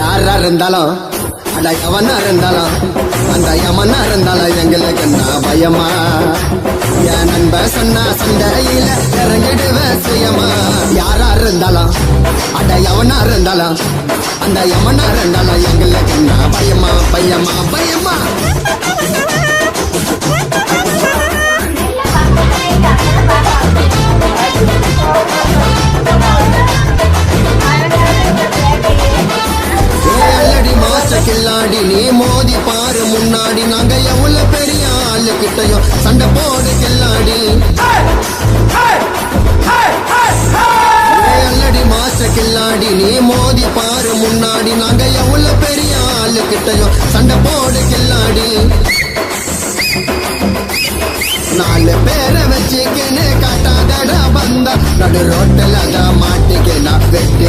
யாரா இருந்தாலும் அட எவனா இருந்தாலும் அந்த யமனா இருந்தாலும் எங்களுக்கு என்ன பயமா என் நண்ப சொன்னா சண்டையில இறங்கிடுவேன் சுயமா யாரா இருந்தாலும் அட எவனா இருந்தாலும் அந்த யமனா இருந்தாலும் எங்களுக்கு என்ன பயமா பயமா பயமா கில்லாடி நீ மோதி பாரு முன்னாடி நாங்க எவ்வளவு பெரிய ஆளு கிட்டையும் சண்டை போடு கில்லாடி அல்லடி மாஸ்டர் கில்லாடி நீ மோதி பாரு முன்னாடி நாங்க எவ்வளவு பெரிய ஆளு கிட்டையும் சண்டை போடு கில்லாடி நாலு பேரை வச்சுக்கின்னு காட்டாதடா வந்தா நடு ரோட்டில் தான் மாட்டிக்கினா வெட்டி